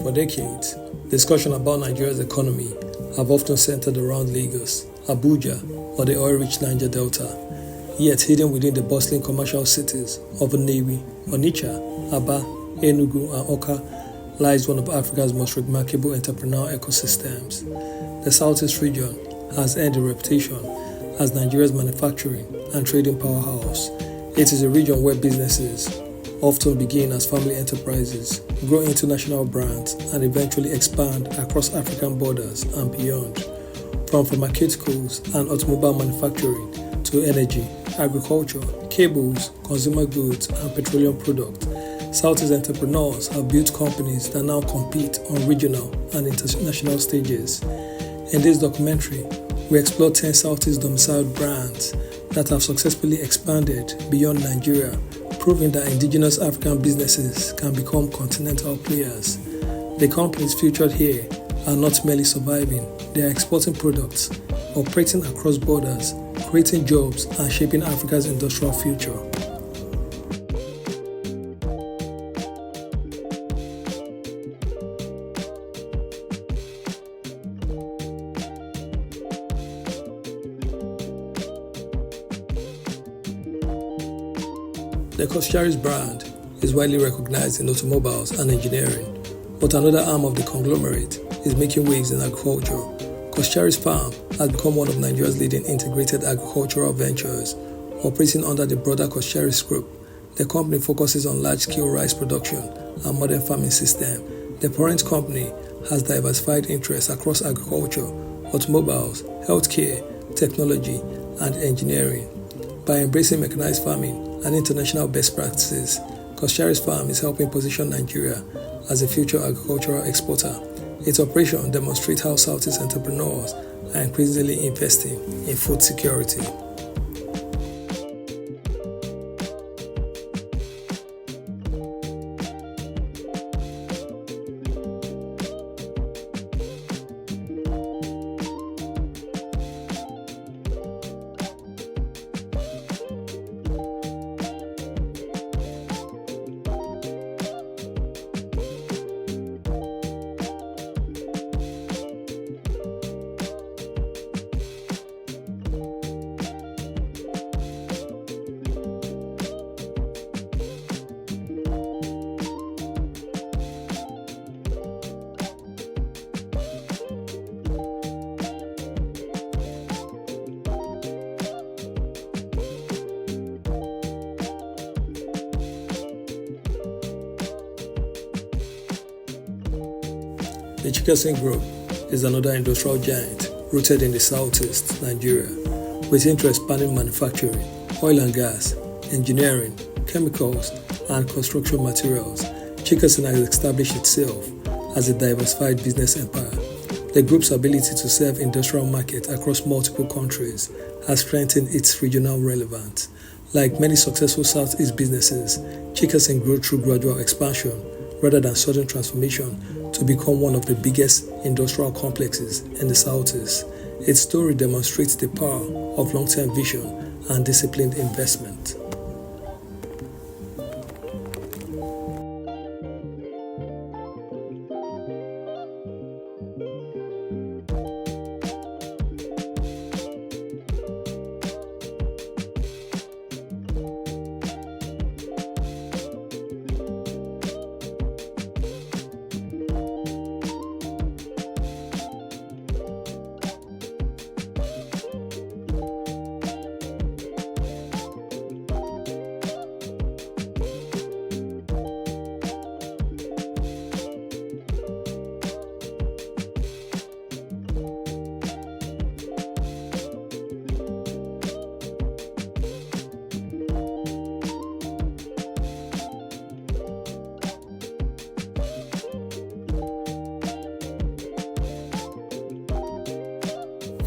For decades, discussion about Nigeria's economy have often centered around Lagos, Abuja, or the oil-rich Niger Delta. Yet hidden within the bustling commercial cities of Nnewi, Onitsha, Aba, Enugu, and Awka lies one of Africa's most remarkable entrepreneurial ecosystems. The Southeast region has earned a reputation as Nigeria's manufacturing and trading powerhouse. It is a region where businesses often begin as family enterprises, grow into national brands, and eventually expand across African borders and beyond. From pharmaceuticals and automobile manufacturing to energy, agriculture, cables, consumer goods, and petroleum products, Southeast entrepreneurs have built companies that now compete on regional and international stages. In this documentary, we explore 10 Southeast domiciled brands that have successfully expanded beyond Nigeria, proving that indigenous African businesses can become continental players. The companies featured here are not merely surviving, they are exporting products, operating across borders, creating jobs, and shaping Africa's industrial future. The Coscharis brand is widely recognized in automobiles and engineering, but another arm of the conglomerate is making waves in agriculture. Coscharis Farm has become one of Nigeria's leading integrated agricultural ventures, operating under the broader Coscharis Group. The company focuses on large-scale rice production and modern farming system. The parent company has diversified interests across agriculture, automobiles, healthcare, technology, and engineering. By embracing mechanized farming and international best practices, Coscharis Farm is helping position Nigeria as a future agricultural exporter. Its operation demonstrates how Southeast entrepreneurs are increasingly investing in food security. The Chikason Group is another industrial giant rooted in the southeast Nigeria, with interests spanning manufacturing, oil and gas, engineering, chemicals, and construction materials. Chikason has established itself as a diversified business empire. The group's ability to serve industrial markets across multiple countries has strengthened its regional relevance. Like many successful Southeast businesses, Chikason grew through gradual expansion rather than sudden transformation to become one of the biggest industrial complexes in the Southeast. Its story demonstrates the power of long-term vision and disciplined investment.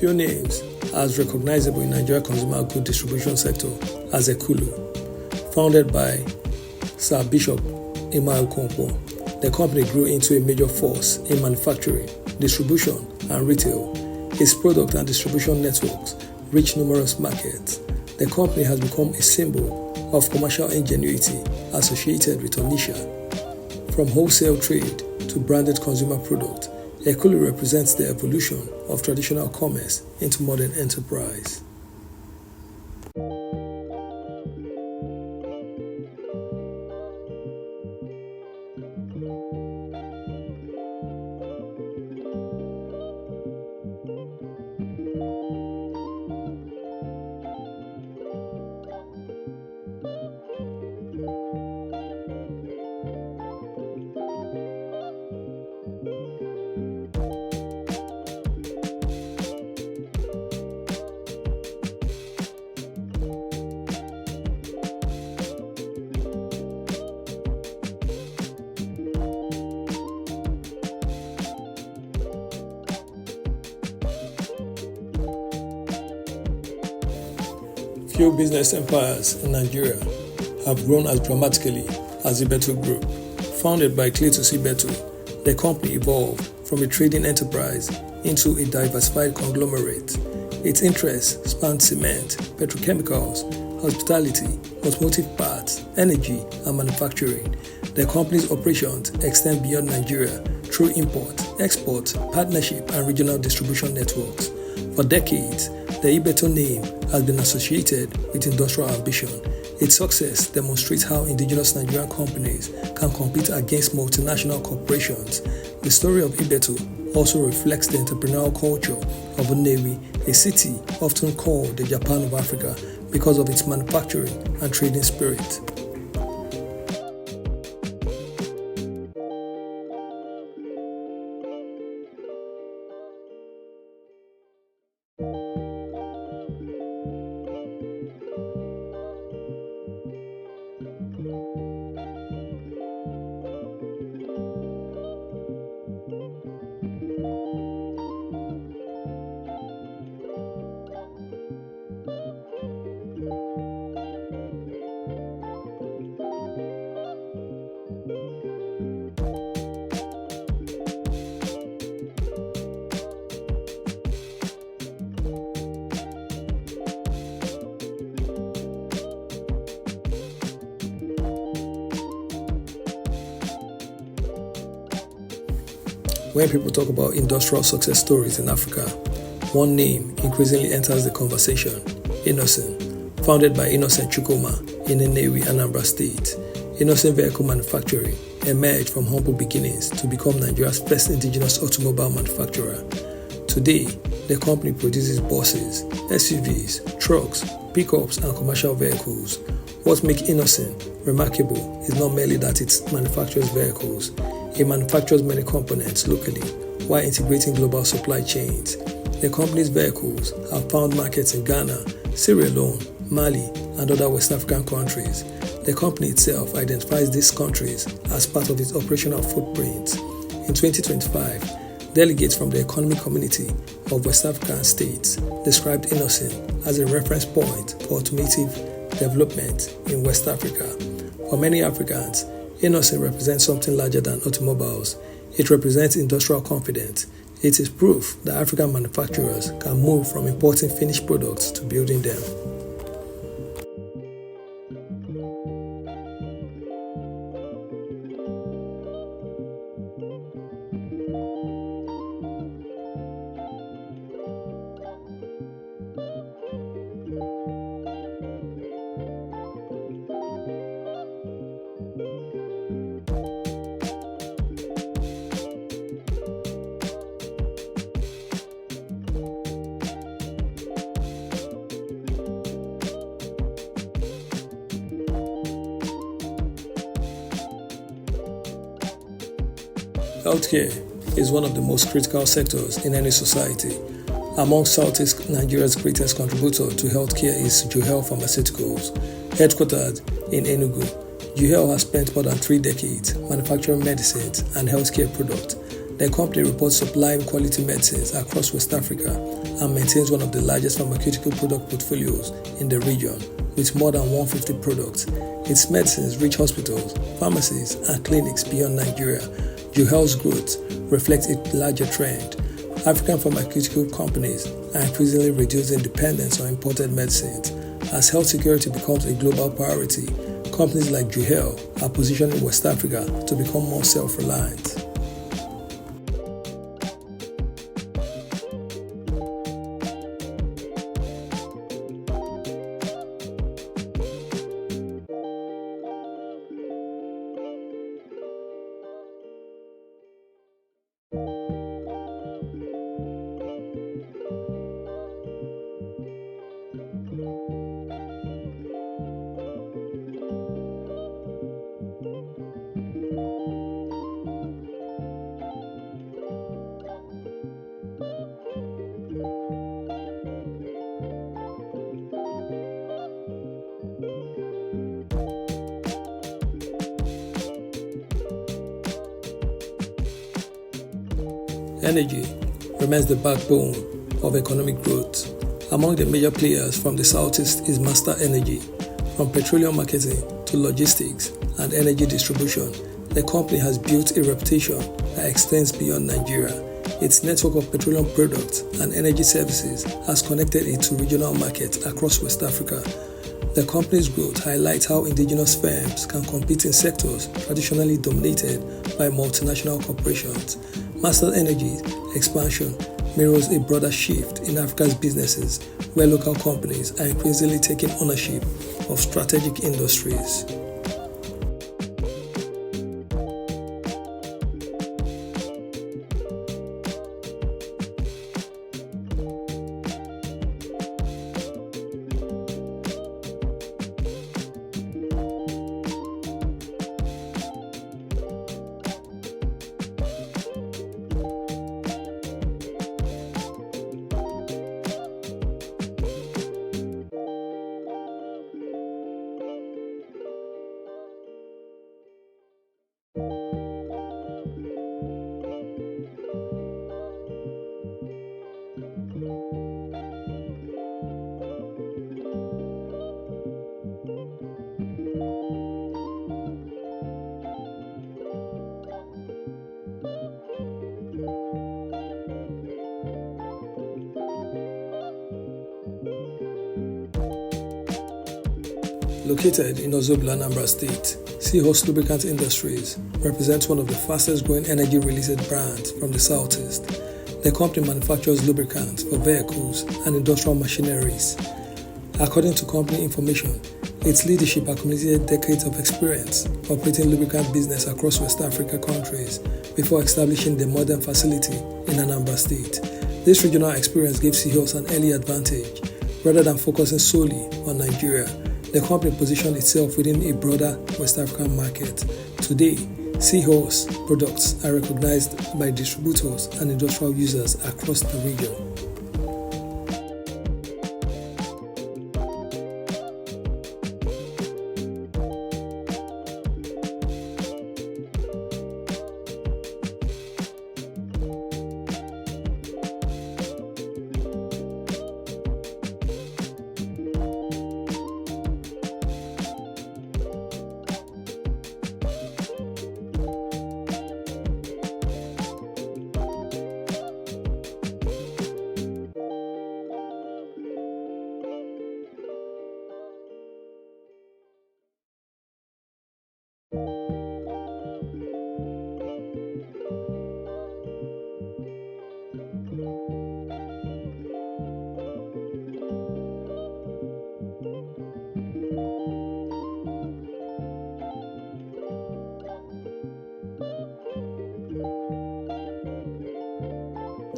Few names as recognizable in Nigeria consumer goods distribution sector as Ekulu. Founded by Sir Bishop Okonkwo, the company grew into a major force in manufacturing, distribution, and retail. Its product and distribution networks reach numerous markets. The company has become a symbol of commercial ingenuity associated with Onitsha. From wholesale trade to branded consumer product, equally represents the evolution of traditional commerce into modern enterprise. Few business empires in Nigeria have grown as dramatically as Ibeto Group. Founded by Cletus Ibeto, the company evolved from a trading enterprise into a diversified conglomerate. Its interests span cement, petrochemicals, hospitality, automotive parts, energy, and manufacturing. The company's operations extend beyond Nigeria through import, export, partnership, and regional distribution networks. For decades, the Ibeto name has been associated with industrial ambition. Its success demonstrates how indigenous Nigerian companies can compete against multinational corporations. The story of Ibeto also reflects the entrepreneurial culture of Nnewi, a city often called the Japan of Africa because of its manufacturing and trading spirit. When people talk about industrial success stories in Africa, one name increasingly enters the conversation: Innoson. Founded by Innoson Chukwuma in Nnewi, Anambra State, Innoson Vehicle Manufacturing emerged from humble beginnings to become Nigeria's first indigenous automobile manufacturer. Today, the company produces buses, SUVs, trucks, pickups, and commercial vehicles. What makes Innoson remarkable is not merely that it manufactures vehicles. It manufactures many components locally while integrating global supply chains. The company's vehicles have found markets in Ghana, Sierra Leone, Mali, and other West African countries. The company itself identifies these countries as part of its operational footprint. In 2025, delegates from the Economic Community of West African States described Innoson as a reference point for automotive development in West Africa. For many Africans, Innoson represents something larger than automobiles. It represents industrial confidence. It is proof that African manufacturers can move from importing finished products to building them. Healthcare is one of the most critical sectors in any society. Among Southeast Nigeria's greatest contributor to healthcare is Juhel Pharmaceuticals. Headquartered in Enugu, Juhel has spent more than 3 decades manufacturing medicines and healthcare products. The company reports supplying quality medicines across West Africa and maintains one of the largest pharmaceutical product portfolios in the region, with more than 150 products. Its medicines reach hospitals, pharmacies, and clinics beyond Nigeria. Juhel's growth reflects a larger trend. African pharmaceutical companies are increasingly reducing dependence on imported medicines. As health security becomes a global priority, companies like Juhel are positioning West Africa to become more self-reliant. Energy remains the backbone of economic growth. Among the major players from the southeast is Master Energy. From petroleum marketing to logistics and energy distribution, the company has built a reputation that extends beyond Nigeria. Its network of petroleum products and energy services has connected it to regional markets across West Africa. The company's growth highlights how indigenous firms can compete in sectors traditionally dominated by multinational corporations. Master Energy's expansion mirrors a broader shift in Africa's businesses, where local companies are increasingly taking ownership of strategic industries. Located in Ozobla, Anambra State, Seahorse Lubricants Industries represents one of the fastest growing energy-related brands from the southeast. The company manufactures lubricants for vehicles and industrial machineries. According to company information, its leadership accumulated decades of experience operating lubricant business across West Africa countries before establishing the modern facility in Anambra State. This regional experience gave Seahorse an early advantage. Rather than focusing solely on Nigeria, the company positioned itself within a broader West African market. Today, Seahorse products are recognized by distributors and industrial users across the region.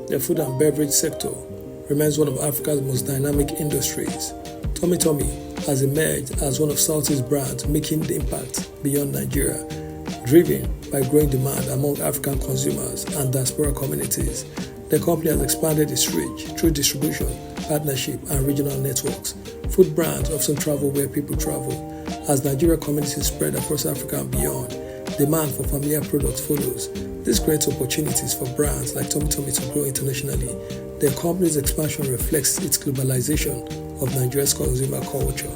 The food and beverage sector remains one of Africa's most dynamic industries. TomTom has emerged as one of Southeast's brands making the impact beyond Nigeria, driven by growing demand among African consumers and diaspora communities. The company has expanded its reach through distribution, partnership, and regional networks. Food brands often travel where people travel. As Nigeria communities spread across Africa and beyond, demand for familiar products follows. This creates opportunities for brands like TomTom to grow internationally. The company's expansion reflects its globalization of Nigeria's consumer culture.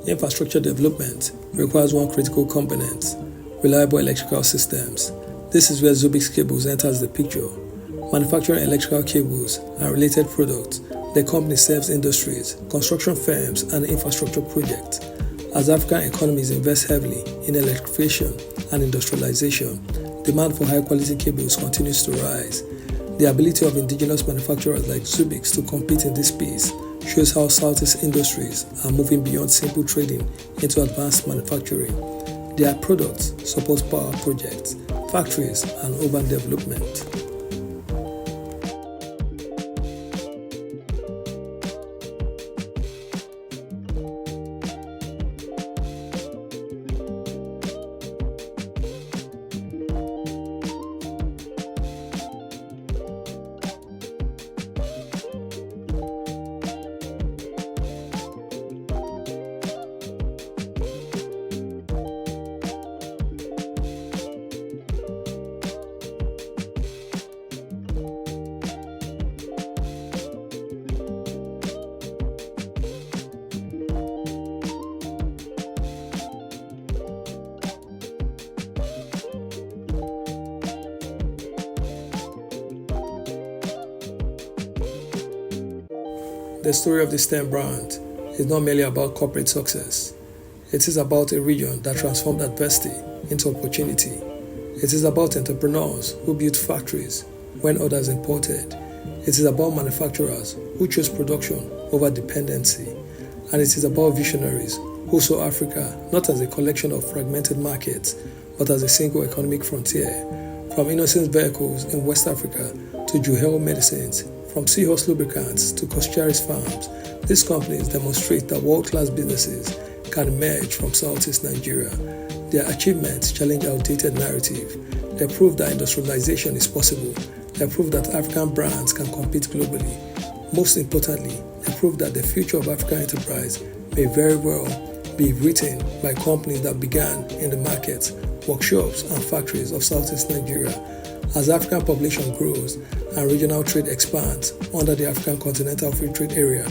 Infrastructure development requires one critical component: reliable electrical systems. This is where Zubix Cables enters the picture. Manufacturing electrical cables and related products The company serves industries, construction firms, and infrastructure projects. As African economies invest heavily in electrification and industrialization, demand for high-quality cables continues to rise. The ability of indigenous manufacturers like Zubix to compete in this space shows how Southeast industries are moving beyond simple trading into advanced manufacturing. Their products support power projects, factories, and urban development. The story of the STEM brand is not merely about corporate success. It is about a region that transformed adversity into opportunity. It is about entrepreneurs who built factories when others imported. It is about manufacturers who chose production over dependency. And it is about visionaries who saw Africa not as a collection of fragmented markets, but as a single economic frontier. From Innoson vehicles in West Africa to Juhel medicines, from Seahorse Lubricants to Coscharis Farms, these companies demonstrate that world-class businesses can emerge from Southeast Nigeria. Their achievements challenge outdated narrative. They prove that industrialization is possible. They prove that African brands can compete globally. Most importantly, they prove that the future of African enterprise may very well be written by companies that began in the markets, workshops, and factories of Southeast Nigeria. As African population grows and regional trade expands under the African Continental Free Trade Area,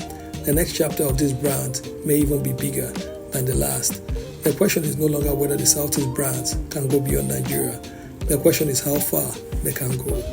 the next chapter of this brand may even be bigger than the last. The question is no longer whether the Southeast brands can go beyond Nigeria. The question is how far they can go.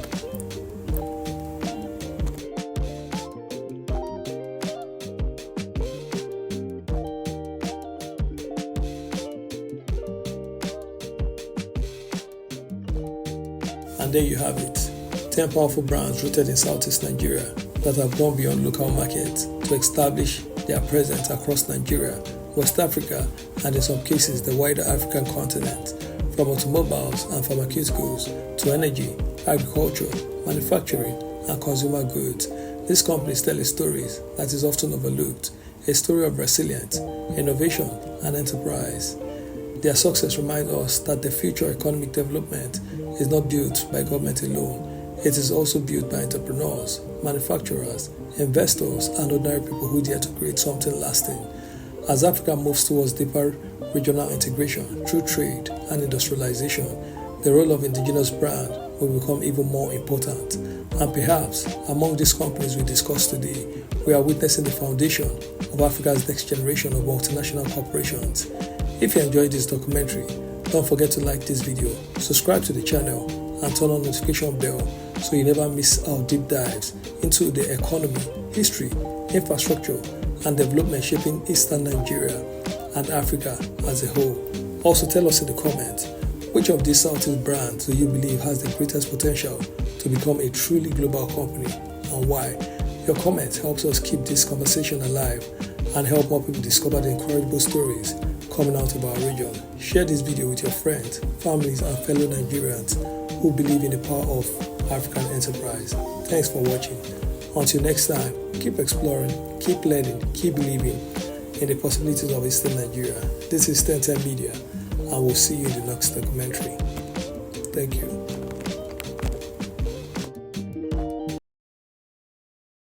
And there you have it, 10 powerful brands rooted in Southeast Nigeria that have gone beyond local markets to establish their presence across Nigeria, West Africa, and in some cases the wider African continent. From automobiles and pharmaceuticals to energy, agriculture, manufacturing, and consumer goods, these companies tell a story that is often overlooked, a story of resilience, innovation, and enterprise. Their success reminds us that the future economic development is not built by government alone. It is also built by entrepreneurs, manufacturers, investors, and ordinary people who dare to create something lasting. As Africa moves towards deeper regional integration through trade and industrialization, the role of indigenous brand will become even more important. And perhaps, among these companies we discussed today, we are witnessing the foundation of Africa's next generation of multinational corporations. If you enjoyed this documentary, don't forget to like this video, subscribe to the channel, and turn on the notification bell so you never miss our deep dives into the economy, history, infrastructure, and development shaping Eastern Nigeria and Africa as a whole. Also tell us in the comments, which of these Southeast brands do you believe has the greatest potential to become a truly global company, and why? Your comment helps us keep this conversation alive and help more people discover the incredible stories coming out of our region. Share this video with your friends, families, and fellow Nigerians who believe in the power of African enterprise. Thanks for watching. Until next time, keep exploring, keep learning, keep believing in the possibilities of Eastern Nigeria. This is TomTom Media, and we'll see you in the next documentary. Thank you.